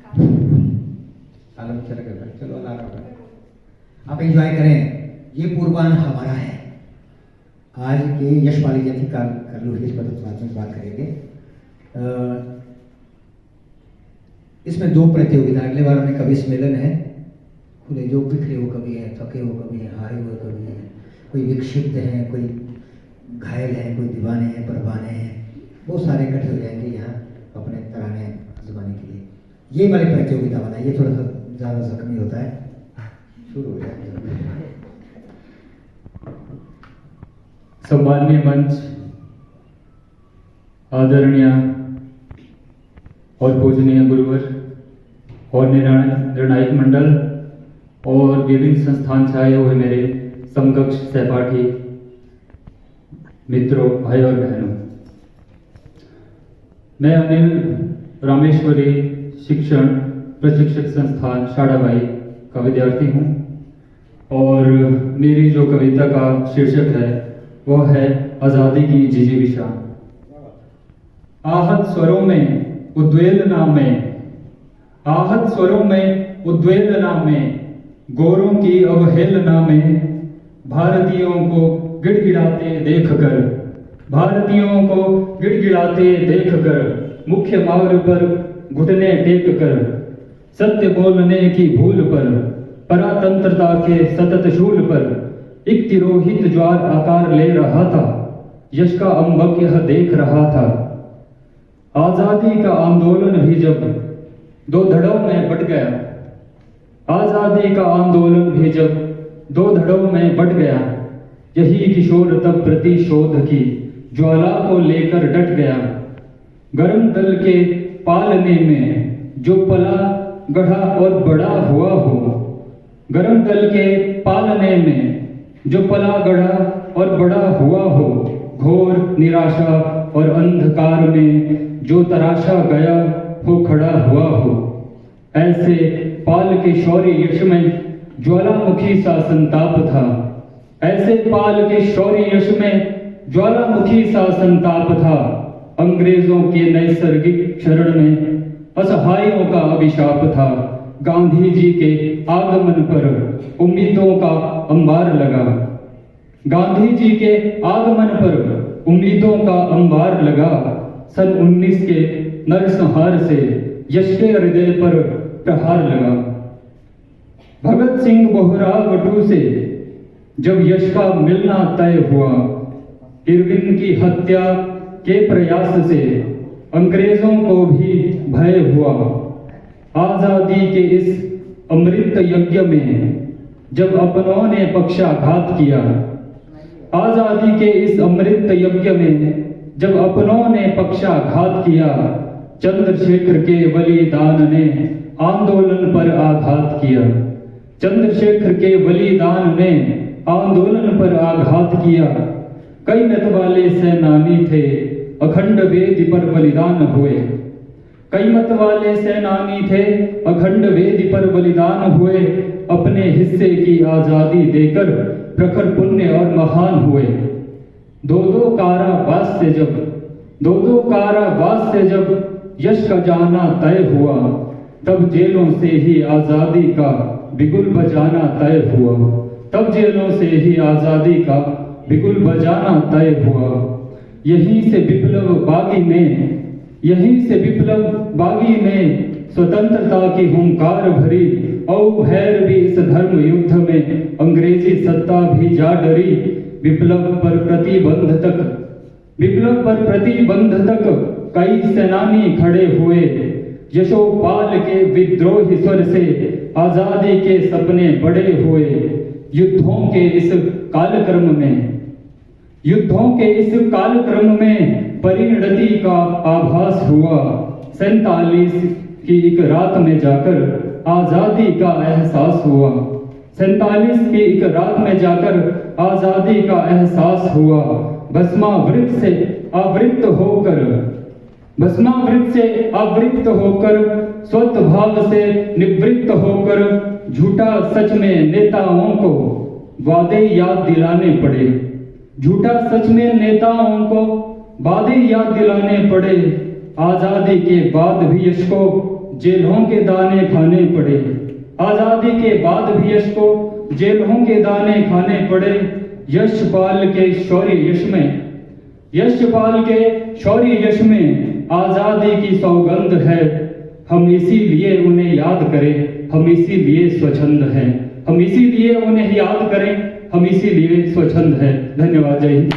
आलम चला गया, चलो अल्लाह का आप एंजॉय करें। ये पूर्वान हमारा है। आज के यशपाली जयंती का कर लो, इस पर बाद में बात करेंगे। इसमें 2 प्रतियोगिता, अगले बार में कवि सम्मेलन है। खुले जो बिखरे हो कवि हैं, थके हो कवि हैं, हारे हुए कवि हैं, कोई विक्षिप्त हैं, कोई घायल हैं, कोई दीवाने हैं, परवाने हैं, बहुत सारे इकट्ठे हो जाएंगे यहाँ अपने तराने आजमाने के लिए। ये वाली प्रतियोगिता वाला ये थोड़ा सा ज़्यादा जख्मी होता है। शुरू हो जाएगा। सम्माननीय मंच, आदरणीय और पूजनीय गुरुवर और निर्णायक मंडल और विभिन्न संस्थान से आए हुए मेरे समकक्ष सहपाठी मित्रों, भाई और बहनों, मैं अनिल रामेश्वरी शिक्षण प्रशिक्षक संस्थान शाड़ाबाई का विद्यार्थी हूँ और मेरी जो कविता का शीर्षक है वह है आज़ादी की जिजीविषा। आहत स्वरों में उद्वेलना में, आहत स्वरों में उद्वेलना में, गोरों की अवहेलना में, भारतीयों को गिड़गिड़ाते देखकर, भारतीयों को गिड़गिड़ाते देखकर, मुख्य मार्ग पर घुटने टेक कर, सत्य बोलने की भूल पर, परातंत्रता के सतत शूल पर एक तिरोहित ज्वार आकार ले रहा था। यश का अम्बक यह देख रहा था। आजादी का आंदोलन भी जब 2 धड़ों में बट गया, आजादी का आंदोलन भी जब 2 धड़ों में बट गया, यही किशोर तब प्रतिशोध की ज्वाला को लेकर डट गया। गरम दल के पालने में जो पला गढ़ा और बड़ा हुआ हो, गरम दल के पालने में जो पला गढ़ा और बड़ा हुआ हो, घोर निराशा और अंधकार में जो तराशा गया हो खड़ा हुआ हो, ऐसे पाल के शौर्य यश में ज्वालामुखी सा संताप था, ऐसे पाल के शौर्य यश में ज्वालामुखी सा संताप था। अंग्रेजों के नैसर्गिक शरण में असहायों का अभिशाप था। गांधी जी के आगमन पर उम्मीदों का अंबार लगा, गांधी जी के आगमन पर उम्मीदों का अंबार लगा। सन 19 के नरसंहार से यश के हृदय पर प्रहार लगा। भगत सिंह बोहरा बटू से जब यश का मिलना तय हुआ, इरविन की हत्या के प्रयास से अंग्रेजों को भी भय हुआ। आजादी के इस अमृत यज्ञ में जब अपनों ने पक्षाघात किया, आजादी के इस अमृत यज्ञ में जब अपनों ने पक्षाघात किया, चंद्रशेखर के बलिदान ने आंदोलन पर आघात किया, चंद्रशेखर के बलिदान ने आंदोलन पर आघात किया। कई मत वाले सेनानी थे, अखंड वेदी पर बलिदान हुए, कई मत वाले सेनानी थे, अखंड वेदी पर बलिदान हुए। अपने हिस्से की आजादी देकर प्रखर पुण्य और महान हुए। 2-2 कारावास से जब, 2-2 कारावास से जब यश का जाना तय हुआ, तब जेलों से ही आजादी का बिगुल बजाना तय हुआ, तब जेलों से ही आजादी का बिगुल बजाना तय हुआ। यहीं से विप्लव बागी ने, यहीं से विप्लव बागी ने स्वतंत्रता की हुंकार भरी। और भैरवी इस धर्म युद्ध में अंग्रेजी सत्ता भी जा डरी। विप्लव पर प्रतिबंध तक, विप्लव पर प्रतिबंध तक कई सेनानी खड़े हुए। यशोपाल के विद्रोही स्वर से आजादी के सपने बड़े हुए। युद्धों के इस कालक्रम में, युद्धों के इस कालक्रम में परिणति का आभास हुआ। 47 की एक रात में जाकर आजादी का एहसास हुआ, 47 की एक रात में जाकर आजादी का एहसास हुआ। भस्मावृत से आवृत होकर, भस्मावृत से आवृत होकर, स्वत भाव से निवृत्त होकर, झूठा सच में नेताओं को वादे याद दिलाने पड़े, झूठा सच में नेताओं को वादे याद दिलाने पड़े। आजादी के बाद भी यश को जेलों के दाने खाने पड़े। आजादी के बाद भी यश को जेलों के दाने खाने पड़े। यशपाल के शौर्य यश में, यशपाल के शौर्य यश में आजादी की सौगंध है। हम इसीलिए उन्हें याद करें, हम इसीलिए स्वच्छंद हैं। हम इसीलिए उन्हें याद करें, हम इसीलिए स्वच्छंद हैं। धन्यवाद। जय हिंद।